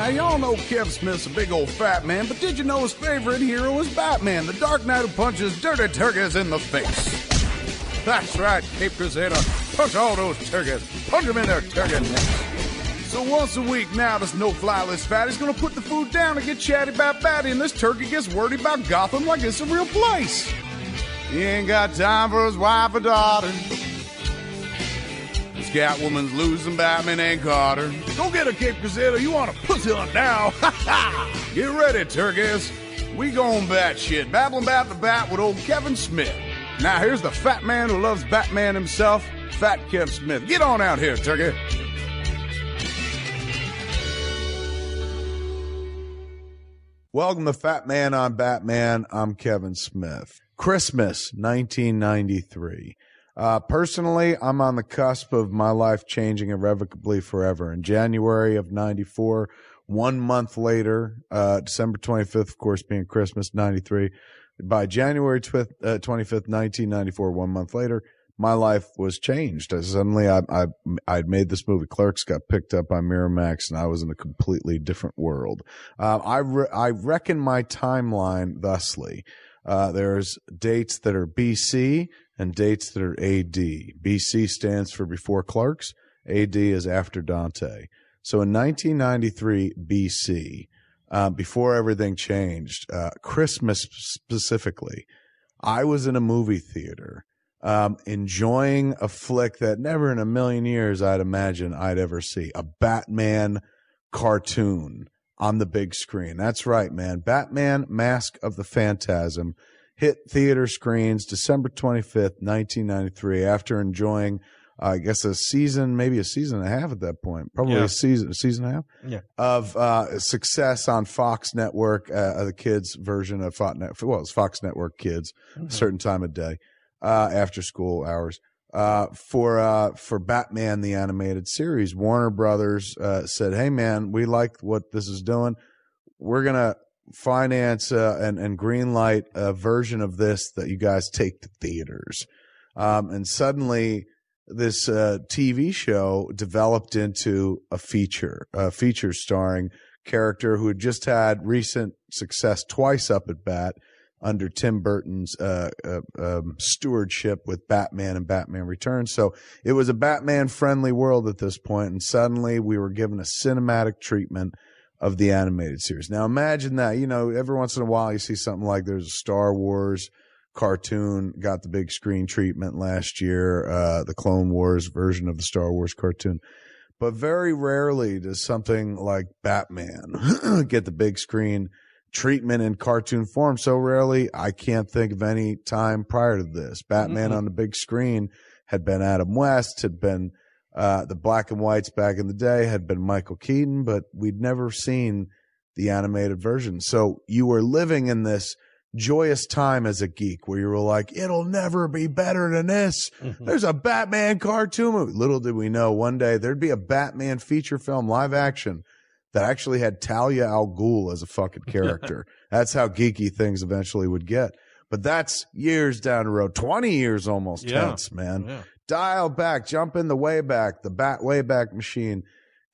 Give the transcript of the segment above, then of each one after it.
Now, y'all know Kev Smith's a big old fat man, but did you know his favorite hero is Batman, the Dark Knight who punches dirty turkeys in the face? That's right, Cape Crusader. Punch all those turkeys. Punch them in their turkey necks. So once a week now, this no-fly list fatty's gonna put the food down and get chatty about Batty, and this turkey gets wordy about Gotham like it's a real place. He ain't got time for his wife or daughter. This Catwoman's losing, Batman ain't caught her. Go get her, Cape Crusader. You want a pussy hunt now? Ha ha! Get ready, turkeys. We gon' bat shit. Babbling about the bat with old Kevin Smith. Now here's the fat man who loves Batman himself, Fat Kev Smith. Get on out here, turkey. Welcome to Fat Man on Batman. I'm Kevin Smith. Christmas, 1993. Personally, I'm on the cusp of my life changing irrevocably forever. In January of 94, 1 month later, December 25th, of course, being Christmas, 93. By January 25th, 1994, 1 month later, my life was changed. Suddenly, I'd made this movie. Clerks got picked up by Miramax, and I was in a completely different world. I reckon my timeline thusly. There's dates that are BC and dates that are AD. BC stands for before Clerks. AD is after Dante. So in 1993 BC, before everything changed, Christmas specifically, I was in a movie theater, enjoying a flick that never in a million years I'd imagine I'd ever see. A Batman cartoon on the big screen. That's right, man. Batman Mask of the Phantasm hit theater screens December 25th, 1993, after enjoying I guess a season, maybe a season and a half at that point, probably a season and a half of success on Fox Network, the kids version of Fox Network. Well, it's Fox Network Kids, a certain time of day, after school hours, for Batman the Animated Series. Warner Brothers said, "Hey man, we like what this is doing. We're gonna finance and greenlight a version of this that you guys take to theaters." And suddenly, this TV show developed into a feature starring character who had just had recent success twice up at bat under Tim Burton's stewardship with Batman and Batman Returns. So it was a Batman-friendly world at this point, and suddenly we were given a cinematic treatment of the animated series. Now imagine that, every once in a while you see something like there's a Star Wars cartoon got the big screen treatment last year, the Clone Wars version of the Star Wars cartoon. But very rarely does something like Batman get the big screen treatment in cartoon form. So rarely, I can't think of any time prior to this. Batman on the big screen had been Adam West, had been the black and whites back in the day, had been Michael Keaton, but we'd never seen the animated version. So you were living in this joyous time as a geek where you were like, it'll never be better than this. There's a Batman cartoon movie. Little did we know one day there'd be a Batman feature film live action that actually had Talia al Ghul as a fucking character. That's how geeky things eventually would get. But that's years down the road, 20 years almost tense, man. Yeah. Dial back, jump in the Wayback, the Bat Wayback Machine.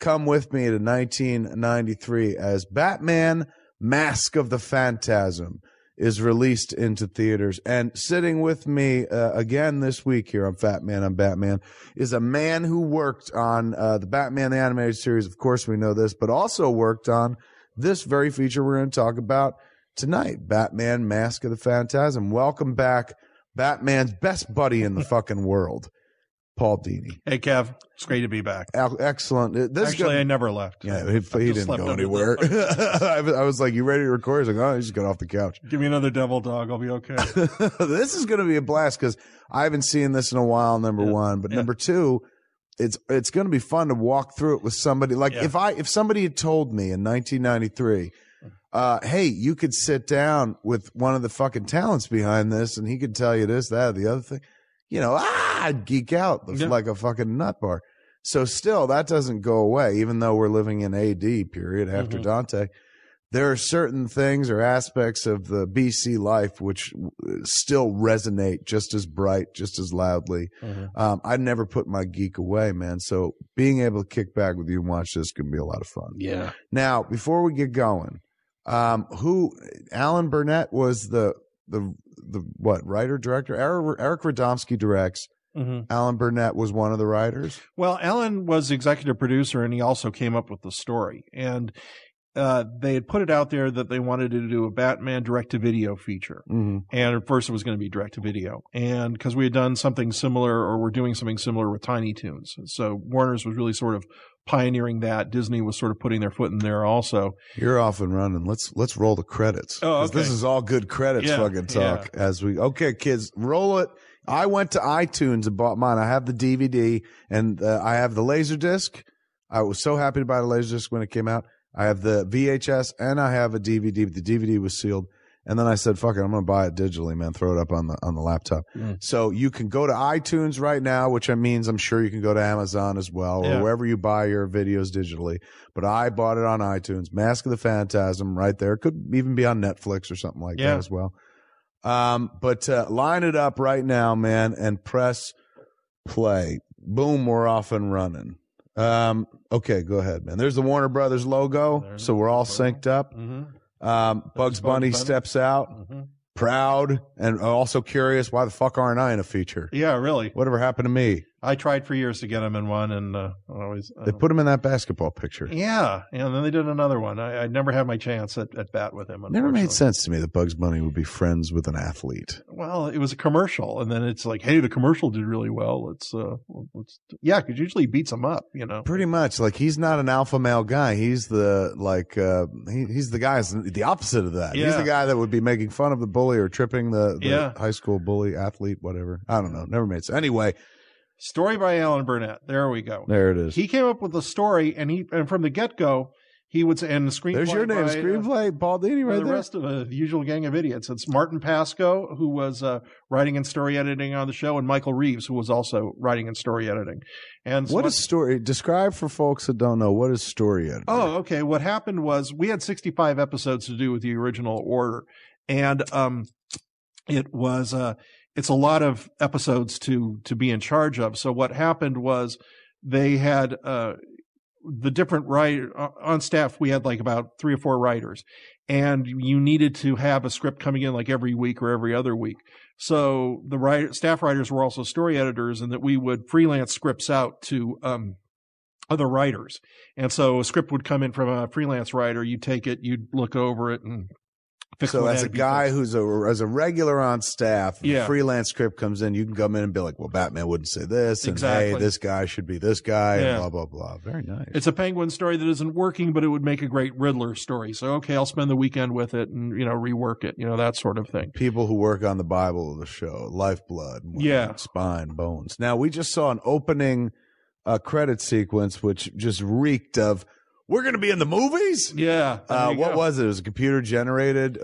Come with me to 1993 as Batman Mask of the Phantasm is released into theaters. And sitting with me again this week here on Fat Man on Batman is a man who worked on the Batman the Animated Series. Of course, we know this, but also worked on this very feature we're going to talk about tonight, Batman Mask of the Phantasm. Welcome back, Batman's best buddy in the fucking world, Paul Dini. Hey, Kev. It's great to be back. Excellent. Actually, I never left. Yeah, he didn't go anywhere. I was like, you ready to record? He's like, oh, he just got off the couch. Give me another devil dog. I'll be okay. This is going to be a blast because I haven't seen this in a while, number one. But number two, it's going to be fun to walk through it with somebody. Like if somebody had told me in 1993, hey, you could sit down with one of the fucking talents behind this and he could tell you this, that, or the other thing. I'd geek out like a fucking nut bar. So still, that doesn't go away, even though we're living in AD period after Dante. there are certain things or aspects of the BC life which still resonate just as bright, just as loudly. I never put my geek away, man. So being able to kick back with you and watch this can be a lot of fun. Yeah. Now, before we get going, Alan Burnett was the what, writer, director? Eric Radomski directs. Alan Burnett was one of the writers. Well, Alan was executive producer, and he also came up with the story. And they had put it out there that they wanted to do a Batman direct-to-video feature. And at first it was going to be direct-to-video. And because we had done something similar, or we're doing something similar with Tiny Toons. So Warner's was really sort of pioneering that. Disney was sort of putting their foot in there also. You're off and running. Let's roll the credits. Oh, okay. This is all good credits fucking talk. Okay, kids, roll it. I went to iTunes and bought mine. I have the DVD and I have the Laserdisc. I was so happy to buy the Laserdisc when it came out. I have the VHS and I have a DVD, but the DVD was sealed. And then I said, fuck it, I'm going to buy it digitally, man. Throw it up on the laptop. So you can go to iTunes right now, which means I'm sure you can go to Amazon as well, or wherever you buy your videos digitally. But I bought it on iTunes. Mask of the Phantasm right there. It could even be on Netflix or something like that as well. But line it up right now, man, and press play. Boom, we're off and running. Okay, go ahead, man. There's the Warner Brothers logo, so we're all synced up. Bugs Bunny steps out, proud, and also curious, why the fuck aren't I in a feature? Yeah, really. Whatever happened to me? I tried for years to get him in one, and always they put him in that basketball picture. Yeah, and then they did another one. I never had my chance at bat with him. Never made sense to me that Bugs Bunny would be friends with an athlete. Well, it was a commercial, and then it's like, hey, the commercial did really well. Let's because usually he beats him up, you know. Pretty much, like he's not an alpha male guy. He's the he's the guy the opposite of that. He's the guy that would be making fun of the bully or tripping the high school bully athlete, whatever. I don't know. Never made sense. Anyway. Story by Alan Burnett. There we go. There it is. He came up with the story, and from the get-go, he would say, and the screenplay. There's your name, screenplay, Paul Dini, right there. The rest of the usual gang of idiots. It's Martin Pasco, who was writing and story editing on the show, and Michael Reeves, who was also writing and story editing. And what is story? Describe for folks that don't know, what is story editing? Oh, okay. What happened was we had 65 episodes to do with the original order, and it was it's a lot of episodes to be in charge of. So what happened was they had the different writer on staff. We had like about 3 or 4 writers, and you needed to have a script coming in like every week or every other week. So the staff writers were also story editors, and that we would freelance scripts out to other writers. And so a script would come in from a freelance writer. You'd take it, you'd look over it, and so as a guy who's as a regular on staff, freelance script comes in, you can come in and be like, well, Batman wouldn't say this, and hey, this guy should be this guy, and blah, blah, blah. Very nice. It's a Penguin story that isn't working, but it would make a great Riddler story. So, okay, I'll spend the weekend with it and, rework it, that sort of thing. People who work on the Bible of the show, lifeblood, spine, bones. Now, we just saw an opening credit sequence, which just reeked of, we're going to be in the movies? Yeah. What was it? It was a computer generated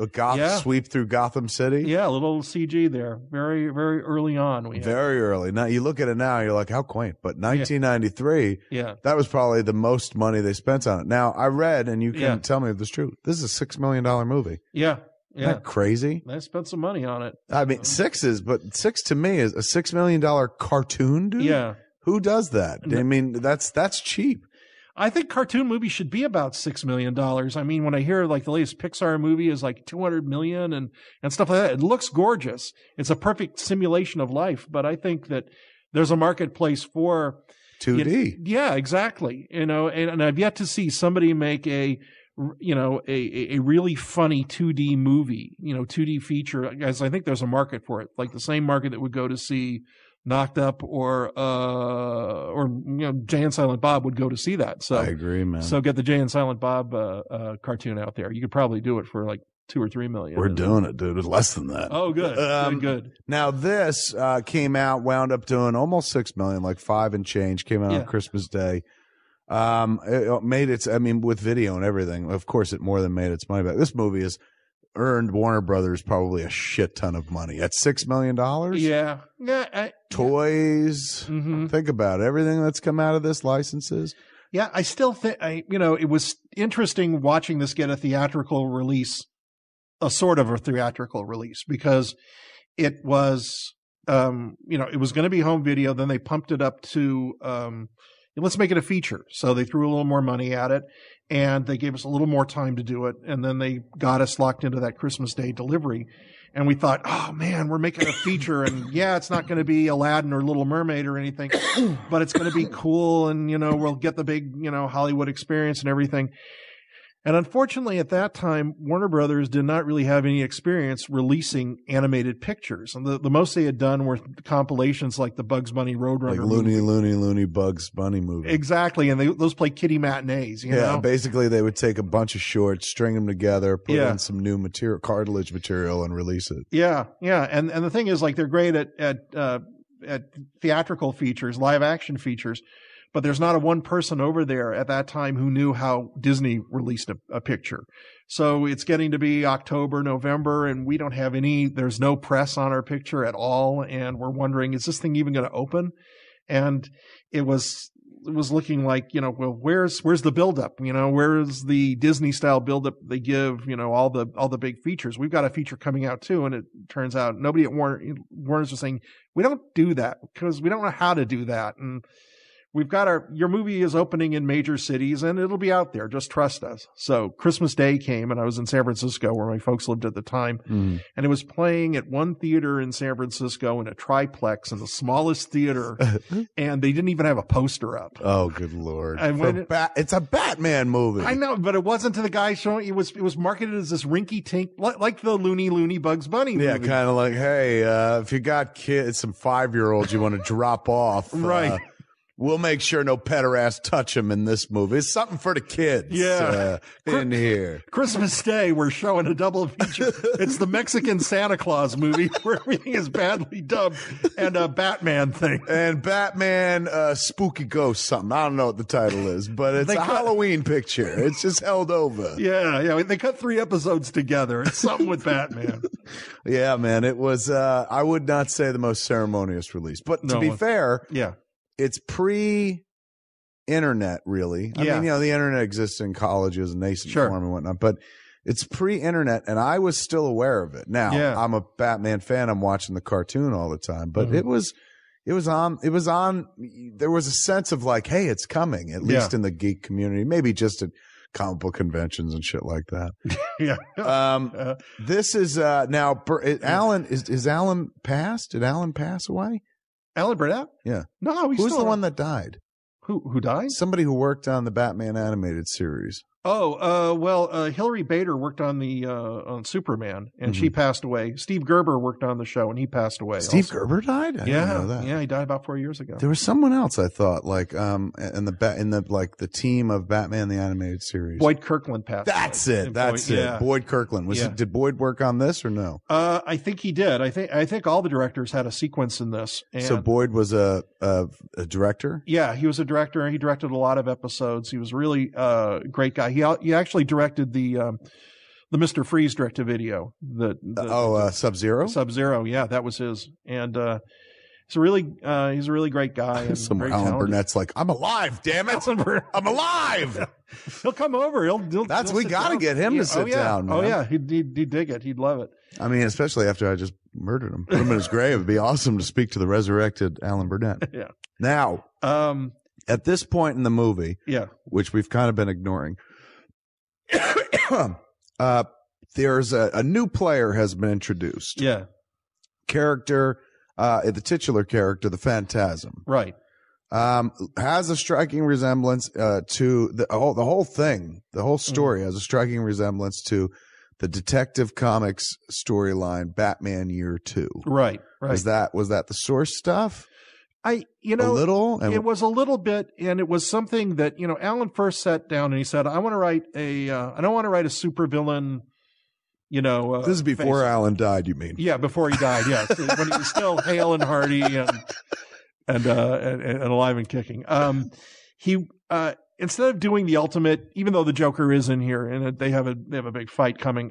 sweep through Gotham City? Yeah, a little CG there. Very, very early on. Very early. Now, you look at it now, you're like, how quaint. But 1993, that was probably the most money they spent on it. Now, I read, and you can tell me if this is true, this is a $6 million movie. Yeah. Isn't that crazy? They spent some money on it. I mean, six to me is a $6 million cartoon, dude? Yeah. Who does that? I mean, that's cheap. I think cartoon movies should be about $6 million. I mean, when I hear like the latest Pixar movie is like $200 million and stuff like that, it looks gorgeous. It's a perfect simulation of life. But I think that there's a marketplace for 2D. Yeah, exactly. And I've yet to see somebody make a really funny 2D movie, 2D feature. As I think there's a market for it, like the same market that would go to see Knocked Up or Jay and Silent Bob would go to see that. So I agree, man. So get the Jay and Silent Bob cartoon out there. You could probably do it for like $2 or $3 million. We're doing it, dude. It's less than that. Oh, good. Good. Now this wound up doing almost $6 million, like 5 and change. Came out on Christmas Day. It made with video and everything. Of course, it more than made its money back. This movie has earned Warner Brothers probably a shit ton of money at $6 million. Yeah. Toys. Think about it. Everything that's come out of this, licenses. Yeah, I still think, it was interesting watching this get a theatrical release, a sort of a theatrical release, because it was, it was going to be home video. Then they pumped it up to, let's make it a feature. So they threw a little more money at it, and they gave us a little more time to do it. And then they got us locked into that Christmas Day delivery. And we thought, oh man, we're making a feature, and yeah, it's not going to be Aladdin or Little Mermaid or anything, but it's going to be cool. And, we'll get the big, Hollywood experience and everything. And unfortunately, at that time, Warner Brothers did not really have any experience releasing animated pictures. And the most they had done were compilations like the Bugs Bunny Roadrunner like movie. Looney Bugs Bunny movie. Exactly. And those play kiddie matinees, you know? Basically they would take a bunch of shorts, string them together, put in some new material, cartilage material, and release it. Yeah. Yeah. And the thing is, like, they're great at theatrical features, live action features. But there's not a one person over there at that time who knew how Disney released a picture. So it's getting to be October, November, and we don't have there's no press on our picture at all. And we're wondering, is this thing even going to open? And it was looking like, well, where's the buildup? Where's the Disney style buildup they give, all the big features? We've got a feature coming out too. And it turns out nobody at Warner's was saying, we don't do that because we don't know how to do that. And we've got your movie is opening in major cities and it'll be out there. Just trust us. So Christmas Day came and I was in San Francisco where my folks lived at the time. And it was playing at one theater in San Francisco in a triplex in the smallest theater. And they didn't even have a poster up. Oh, good Lord. It's a Batman movie. I know, but it wasn't to the guy showing, it was marketed as this rinky tink, like the Looney Bugs Bunny movie. Yeah, kind of like, hey, if you got kids, some 5-year-olds you want to drop off. Right. We'll make sure no pederasts touch him in this movie. It's something for the kids. Yeah. In here. Christmas Day, we're showing a double feature. It's the Mexican Santa Claus movie where everything is badly dubbed, and a Batman thing. And Batman, Spooky Ghost something. I don't know what the title is, but it's a Halloween picture. It's just held over. Yeah. They cut 3 episodes together. It's something with Batman. Yeah, man. It was, I would not say the most ceremonious release, but to be fair. Yeah. It's pre-internet, really. I mean, the internet exists in colleges and nascent form and whatnot, but it's pre-internet, and I was still aware of it. Now, I'm a Batman fan. I'm watching the cartoon all the time, but it was on. There was a sense of like, hey, it's coming, at least in the geek community, maybe just at comic book conventions and shit like that. This is now Alan. Is Alan passed? Did Alan pass away? Alan Burnett? Yeah. No, who's the one that died? Who died? Somebody who worked on the Batman animated series. Hilary Bader worked on on Superman, and she passed away. Steve Gerber worked on the show, and he passed away. Steve Gerber died? I didn't know that. Yeah, he died about 4 years ago. There was someone else I thought, like, in the team of Batman the animated series. Boyd Kirkland passed. That's away. That's it. Yeah. Boyd Kirkland. Did Boyd work on this or no? I think he did. I think all the directors had a sequence in this. And so Boyd was a director? Yeah, he was a director. He directed a lot of episodes. He was really a great guy. He actually directed the Mr. Freeze direct-to-video. Sub-Zero? Sub-Zero, yeah, that was his. And he's a really great guy. And Somewhere Alan Burnett's like, I'm alive, damn it! I'm alive. He'll come over. We got to get him to sit down. Man. Oh yeah, he'd dig it. He'd love it. I mean, especially after I just murdered him, put him in his grave. It'd be awesome to speak to the resurrected Alan Burnett. Yeah. Now, at this point in the movie, which we've kind of been ignoring. There's a new player has been introduced. Yeah. Character, the titular character, the Phantasm. Right. Has a striking resemblance to the whole thing. The whole story has a striking resemblance to the Detective Comics storyline, Batman Year 2. Right. Was that the source stuff? A little. It was a little bit, and it was something that Alan first sat down and he said, "I want to write I don't want to write a supervillain." This is before Alan died, you mean? Yeah, before he died. Yes, when he was still hale and hearty and alive and kicking. He instead of doing the ultimate, even though the Joker is in here and they have a big fight coming.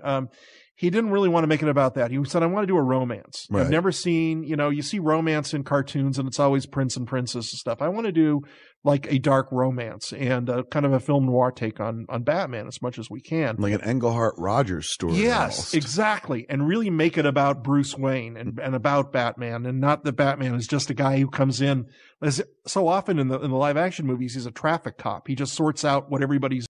He didn't really want to make it about that. He said, I want to do a romance. Right. I've never seen, you see romance in cartoons and it's always prince and princess and stuff. I want to do like a dark romance and kind of a film noir take on Batman as much as we can. Like an Englehart Rogers story. Yes, almost. exactly. And really make it about Bruce Wayne and about Batman, and not that Batman is just a guy who comes in. As so often in the live action movies, he's a traffic cop. He just sorts out what everybody's